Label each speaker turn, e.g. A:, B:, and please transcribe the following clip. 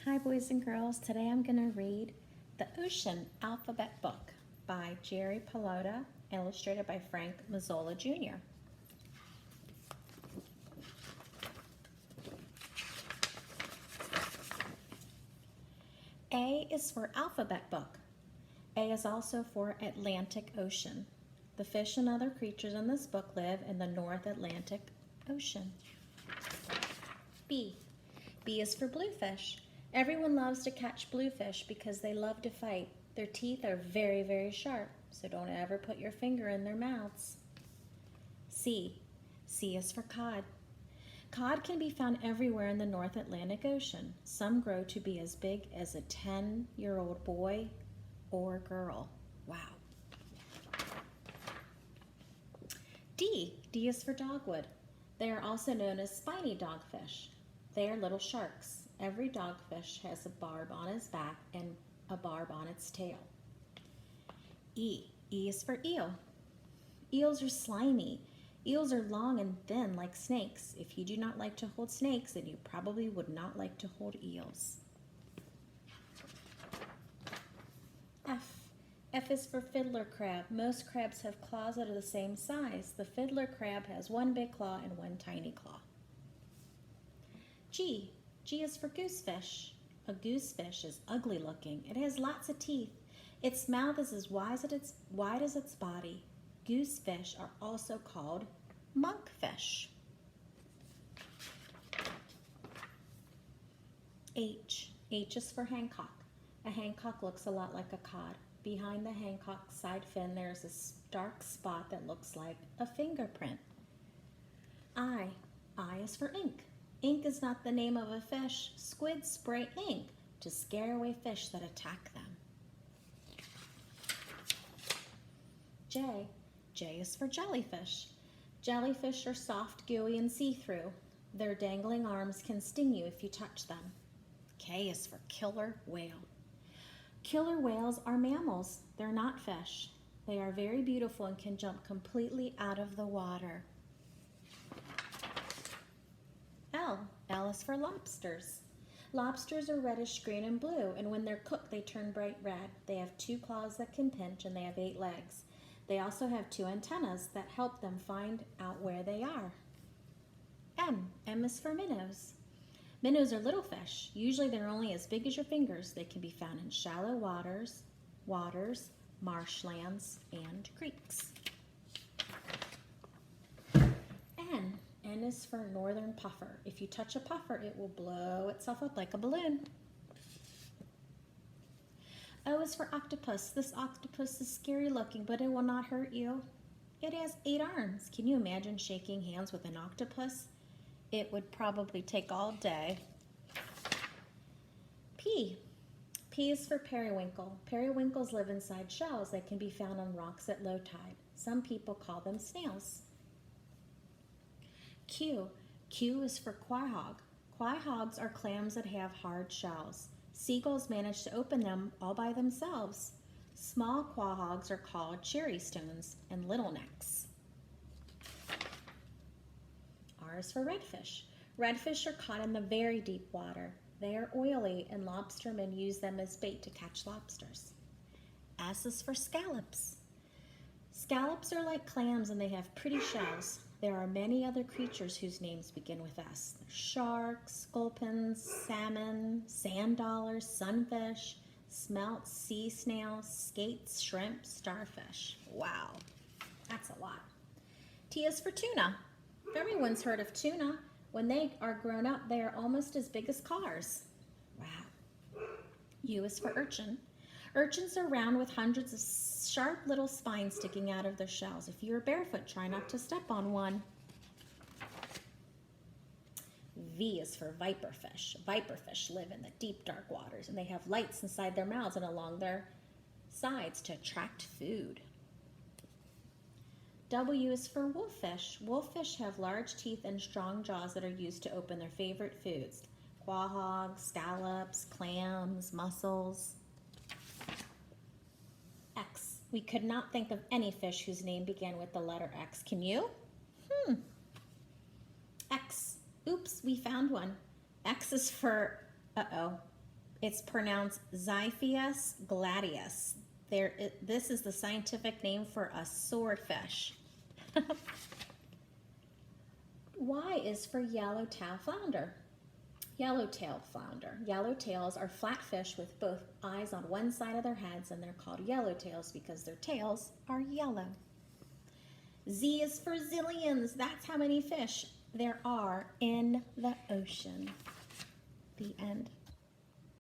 A: Hi boys and girls, today I'm going to read The Ocean Alphabet Book by Jerry Pelota, illustrated by Frank Mazzola Jr. A is for Alphabet Book. A is also for Atlantic Ocean. The fish and other creatures in this book live in the North Atlantic Ocean. B. B is for Bluefish. Everyone loves to catch bluefish because they love to fight. Their teeth are very, very sharp, so don't ever put your finger in their mouths. C. C is for cod. Cod can be found everywhere in the North Atlantic Ocean. Some grow to be as big as a 10-year-old boy or girl. Wow. D. D is for dogwood. They are also known as spiny dogfish. They are little sharks. Every dogfish has a barb on its back and a barb on its tail. E. E is for eel. Eels are slimy. Eels are long and thin like snakes. If you do not like to hold snakes, then you probably would not like to hold eels. F. F is for fiddler crab. Most crabs have claws that are the same size. The fiddler crab has one big claw and one tiny claw. G. G is for goosefish. A goosefish is ugly looking. It has lots of teeth. Its mouth is as wide as its body. Goosefish are also called monkfish. H. H is for Hancock. A Hancock looks a lot like a cod. Behind the Hancock side fin there is a dark spot that looks like a fingerprint. I. I is for ink. Ink is not the name of a fish. Squids spray ink to scare away fish that attack them. J. J is for jellyfish. Jellyfish are soft, gooey, and see-through. Their dangling arms can sting you if you touch them. K is for killer whale. Killer whales are mammals. They're not fish. They are very beautiful and can jump completely out of the water. L. L is for lobsters. Lobsters are reddish green and blue, and when they're cooked they turn bright red. They have 2 claws that can pinch, and they have 8 legs. They also have 2 antennas that help them find out where they are. M. M is for minnows. Minnows are little fish. Usually they're only as big as your fingers. They can be found in shallow waters, marshlands, and creeks. N. N is for northern puffer. If you touch a puffer, it will blow itself up like a balloon. O is for octopus. This octopus is scary looking, but it will not hurt you. It has 8 arms. Can you imagine shaking hands with an octopus? It would probably take all day. P. P is for periwinkle. Periwinkles live inside shells that can be found on rocks at low tide. Some people call them snails. Q. Q is for quahog. Quahogs are clams that have hard shells. Seagulls manage to open them all by themselves. Small quahogs are called cherry stones and little necks. R is for redfish. Redfish are caught in the very deep water. They are oily, and lobstermen use them as bait to catch lobsters. S is for scallops. Scallops are like clams and they have pretty shells. There are many other creatures whose names begin with S. Sharks, sculpins, salmon, sand dollars, sunfish, smelts, sea snails, skates, shrimp, starfish. Wow, that's a lot. T is for tuna. Everyone's heard of tuna. When they are grown up, they are almost as big as cars. Wow. U is for urchin. Urchins are round with hundreds of sharp little spines sticking out of their shells. If you are barefoot, try not to step on one. V is for viperfish. Viperfish live in the deep, dark waters, and they have lights inside their mouths and along their sides to attract food. W is for wolfish. Wolfish have large teeth and strong jaws that are used to open their favorite foods. Quahogs, scallops, clams, mussels. X. We could not think of any fish whose name began with the letter X. Can you? X. Oops, we found one. X is for, It's pronounced Xiphias gladius. This is the scientific name for a swordfish. Y is for yellowtail flounder. Yellowtail flounder. Yellowtails are flat fish with both eyes on one side of their heads, and they're called yellowtails because their tails are yellow. Z is for zillions. That's how many fish there are in the ocean. The end.